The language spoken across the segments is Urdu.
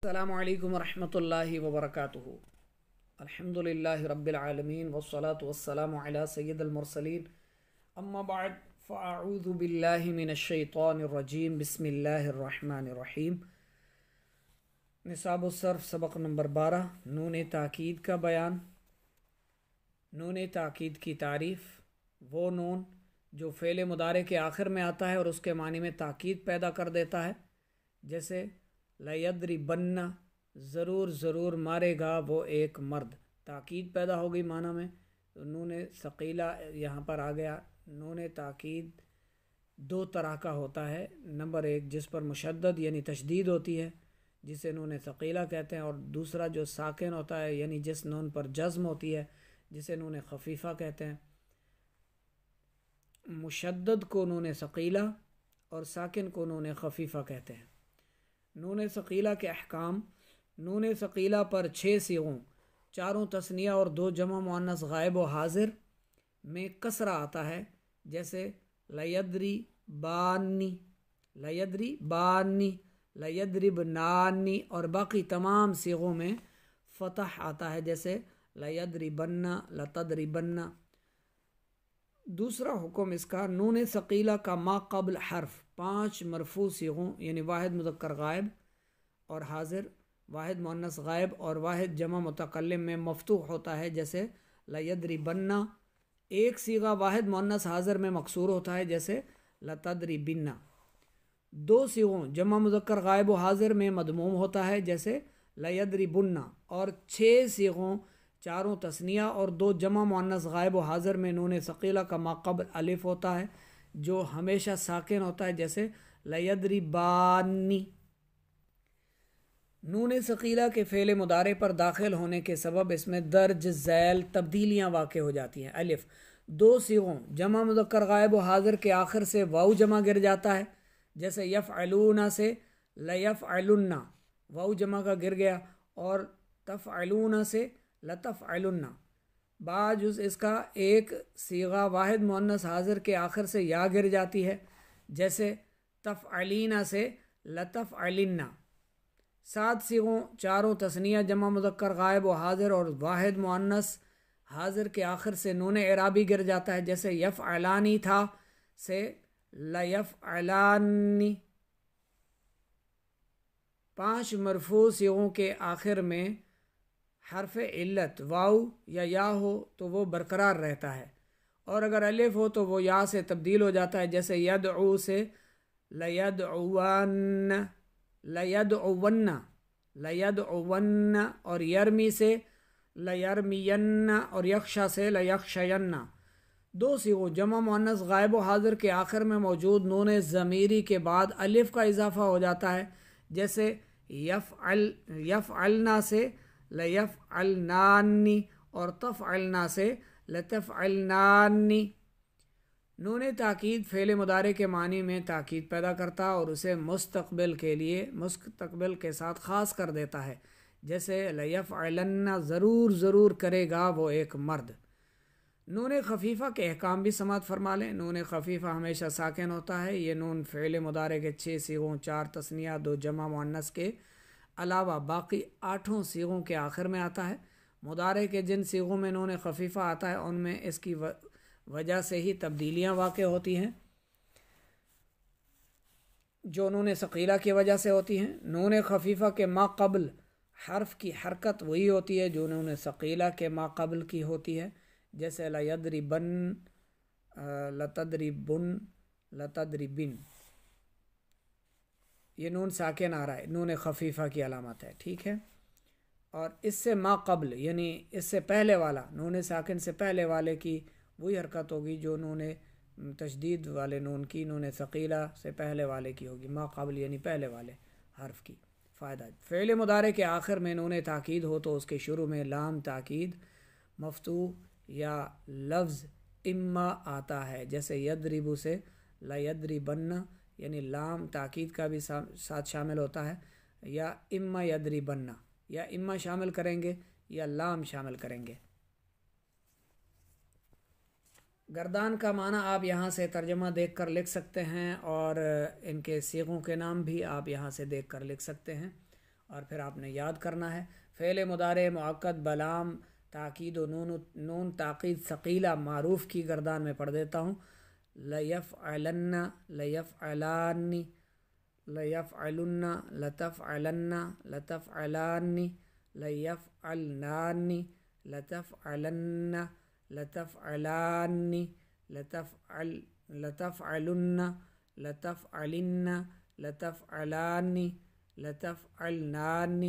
السلام علیکم ورحمۃ اللہ وبرکاتہ۔ الحمدللہ رب العالمین والصلاة والسلام علی سید المرسلین، اما بعد فاعوذ باللہ من الشیطان الرجیم، بسم اللہ الرحمن الرحیم۔ نصاب الصرف سبق نمبر 12، نون تاکید کا بیان۔ نون تاکید کی تعریف: وہ نون جو فعل مضارع کے آخر میں آتا ہے اور اس کے معنی میں تاکید پیدا کر دیتا ہے، جیسے لَيَضْرِبَنَّ، ضرور ضرور مارے گا وہ ایک مرد، تاکید پیدا ہو گئی معنی میں۔ تو نون ثقیلہ یہاں پر آ گیا۔ نون تاکید دو طرح کا ہوتا ہے، نمبر ایک جس پر مشدد یعنی تشدید ہوتی ہے جسے نون ثقیلہ کہتے ہیں، اور دوسرا جو ساکن ہوتا ہے یعنی جس نون پر جزم ہوتی ہے جسے نون خفیفہ کہتے ہیں۔ مشدد کو نون ثقیلہ اور ساکن کو نون خفیفہ کہتے ہیں۔ نون ثقیلہ کے احکام: نون ثقیلہ پر 6 صیغوں، 4 تثنیہ اور 2 جمع مؤنث غائب و حاضر میں کسرہ آتا ہے، جیسے لَيَضْرِبَانِ، لَيَضْرِبْنَانِ، اور باقی تمام صیغوں میں فتح آتا ہے، جیسے لَيَضْرِبَنَّ، لَتَضْرِبَنَّ۔ دوسرا حکم اس کا، نون ثقیلہ کا ما قبل حرف 5 مرفوع صیغوں یعنی واحد مذکر غائب اور حاضر، واحد مؤنث غائب اور واحد جمع متکلم میں مفتوح ہوتا ہے، جیسے لَيَضْرِبَنَّ۔ ایک صیغہ واحد مؤنث حاضر میں مکسور ہوتا ہے، جیسے لَتَضْرِبِنَّ۔ 2 صیغوں جمع مذکر غائب و حاضر میں مضموم ہوتا ہے، جیسے لَيَضْرِبُنَّ، اور 6 صیغوں 4 تثنیہ اور 2 جمع مؤنث غائب و حاضر میں نون ثقیلہ کا ما قبل الف ہوتا ہے جو ہمیشہ ساکن ہوتا ہے، جیسے لَيَضْرِبَانِ۔ نون ثقیلہ کے فعل مضارع پر داخل ہونے کے سبب اس میں درج ذیل تبدیلیاں واقع ہو جاتی ہیں۔ الف 2 صیغوں جمع مذکر غائب و حاضر کے آخر سے واو جمع گر جاتا ہے، جیسے یفعلون سے لیفعلن، واو جمع کا گر گیا، اور تفعلون سے لتفعلن۔ بعض اس کا ایک صیغہ واحد مؤنث حاضر کے آخر سے یا گر جاتی ہے، جیسے تفعلین سے لتفعلن۔ 7 صیغوں 4 تثنیہ جمع مذکر غائب و حاضر اور واحد مؤنث حاضر کے آخر سے نون اعرابی گر جاتا ہے، جیسے یفعلانی تھا سے لیفعلانی۔ 5 مرفوع صیغوں کے آخر میں حرف علت واو یا یا ہو تو وہ برقرار رہتا ہے، اور اگر الف ہو تو وہ یا سے تبدیل ہو جاتا ہے، جیسے یدعو سے لیدعون، لیدعون، لیدعون، اور یرمی سے لیرمین، اور یخشا سے لیخشین۔ 2 صیغوں جمع مؤنث غائب و حاضر کے آخر میں موجود نون ضمیری کے بعد الف کا اضافہ ہو جاتا ہے، جیسے یفعلنا سے لیفعلنانی، اور تفعلنا سے لتفعلنانی۔ نون تاکید فعل مضارع کے معنی میں تاکید پیدا کرتا اور اسے مستقبل کے ساتھ خاص کر دیتا ہے، جیسے لیفعلن، ضرور ضرور کرے گا وہ ایک مرد۔ نون خفیفہ کے احکام بھی سماعت فرما لیں۔ نون خفیفہ ہمیشہ ساکن ہوتا ہے۔ یہ نون فعل مضارع کے 6 صیغوں 4 تثنیہ 2 جمع مؤنث کے علاوہ باقی 8 صیغوں کے آخر میں آتا ہے۔ مضارع کے جن صیغوں میں نون خفیفہ آتا ہے ان میں اس کی وجہ سے ہی تبدیلیاں واقع ہوتی ہیں جو نون ثقیلہ کی وجہ سے ہوتی ہیں۔ نون خفیفہ کے ما قبل حرف کی حرکت وہی ہوتی ہے جو نون ثقیلہ کے ما قبل کی ہوتی ہے، جیسے لیضربن، لتضربن، لتضربن۔ یہ نون ساکن آ رہا ہے، نون خفیفہ کی علامت ہے، ٹھیک ہے۔ اور اس سے ما قبل یعنی اس سے پہلے والا، نون ساکن سے پہلے والے کی وہی حرکت ہوگی جو نون تشدید والے نون کی نون ثقیلہ سے پہلے والے کی ہوگی، ما قبل یعنی پہلے والے حرف کی۔ فائدہ: فعل مضارع کے آخر میں نون تاکید ہو تو اس کے شروع میں لام تاکید مفتوح یا لفظ اما آتا ہے، جیسے یضرب سے لیضربن، یعنی لام تاکید کا بھی ساتھ شامل ہوتا ہے، یا اما یضربن، یا اما شامل کریں گے یا لام شامل کریں گے۔ گردان کا معنی آپ یہاں سے ترجمہ دیکھ کر لکھ سکتے ہیں، اور ان کے صیغوں کے نام بھی آپ یہاں سے دیکھ کر لکھ سکتے ہیں، اور پھر آپ نے یاد کرنا ہے فعل مضارع مؤکد بلام تاکید و نون تاکید ثقیلہ معروف کی گردان میں پڑھ دیتا ہوں. لیفعلن، لیفعلان، لیفعلن، لتفعلن، لتفعلان، لیفعلنان، لتفعلن، لتفعلان، لتفعلن، لتفعلن، لتفعلان، لتفعلنان،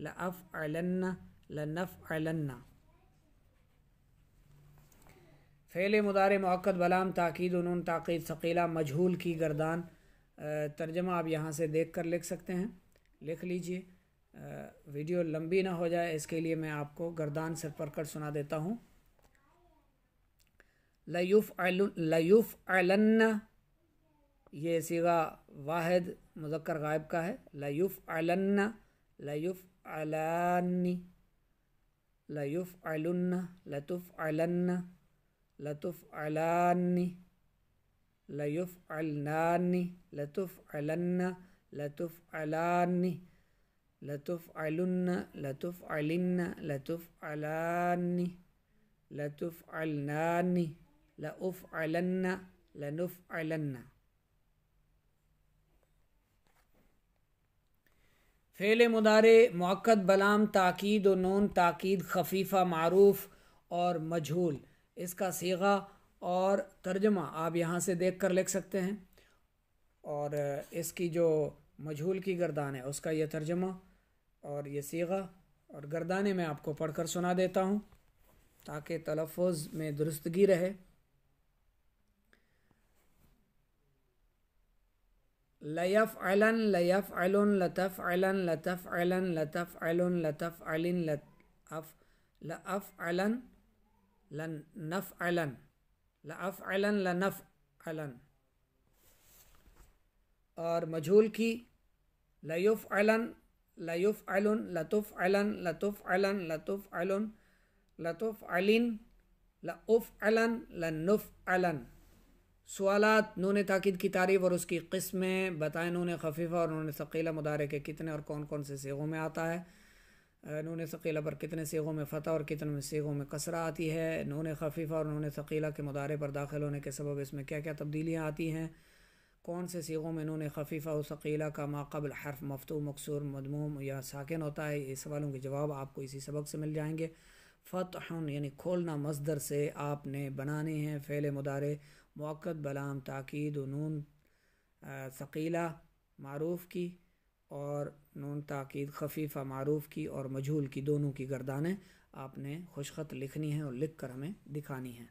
لأفعلن، لنفعلن. فعل مضارع مؤکد بلام تاکید و نون تاکید ثقیلہ مجہول کی گردان. ترجمہ آپ یہاں سے دیکھ کر لکھ سکتے ہیں، لکھ لیجئے. ویڈیو لمبی نہ ہو جائے اس کے لیے میں آپ کو گردان سے پڑھ کر سنا دیتا ہوں. لیفعلن، یہ صیغہ واحد مذکر غائب کا ہے. لیفعلن، لیفعلان، لیفعلن، لتفعلن، لتفعلان، لیفعلنان، لتفعلن، لتفعلان، لتفعلن، لتفعلن، لتفعلان، لتفعلنان، لأفعلن، لنفعلن. فعل مضارع مؤکد بلام تاکید و نون تاکید خفیفہ معروف اور مجہول، اس کا صیغہ اور ترجمہ آپ یہاں سے دیکھ کر لکھ سکتے ہیں. اور اس کی جو مجہول کی گردان ہے اس کا یہ ترجمہ اور یہ صیغہ اور گردانے میں آپ کو پڑھ کر سنا دیتا ہوں تاکہ تلفظ میں درستگی رہے. لیفعلن، لیفعلن، لتفعلن، لتفعلن، لتفعلن، لتفعلن، لأفعلن، لنفعلن، لأفعلن، لنفعلن. اور مجہول کی لیفعلن، لیفعلن، لتفعلن، لتفعلن، لتفعلن، لتفعلن، لأفعلن، لنفعلن. سوالات نون تاکید کی تعریف اور اس کی قسمیں بتائیں. نون خفیفہ اور نون ثقیلہ مضارع کے کتنے اور کون کون سے صیغوں میں آتا ہے؟ نون ثقیلہ پر کتنے صیغوں میں فتح اور کتنے صیغوں میں کسرہ آتی ہے؟ نون خفیفہ اور نون ثقیلہ کے مضارع پر داخل ہونے کے سبب اس میں کیا کیا تبدیلیاں آتی ہیں؟ کون سے صیغوں میں نون خفیفہ و ثقیلہ کا ما قبل حرف مفتوح، مکسور، مضموم یا ساکن ہوتا ہے؟ یہ سوالوں کے جواب آپ کو اسی سبق سے مل جائیں گے. فتح یعنی کھولنا مصدر سے آپ نے بنانے ہیں فعل مضارع مؤکد بلام تاکید و نون ثقیلہ معروف کی اور نون تاکید خفیفہ معروف کی اور مجہول کی، دونوں کی گردانیں آپ نے خوش خط لکھنی ہیں اور لکھ کر ہمیں دکھانی ہیں.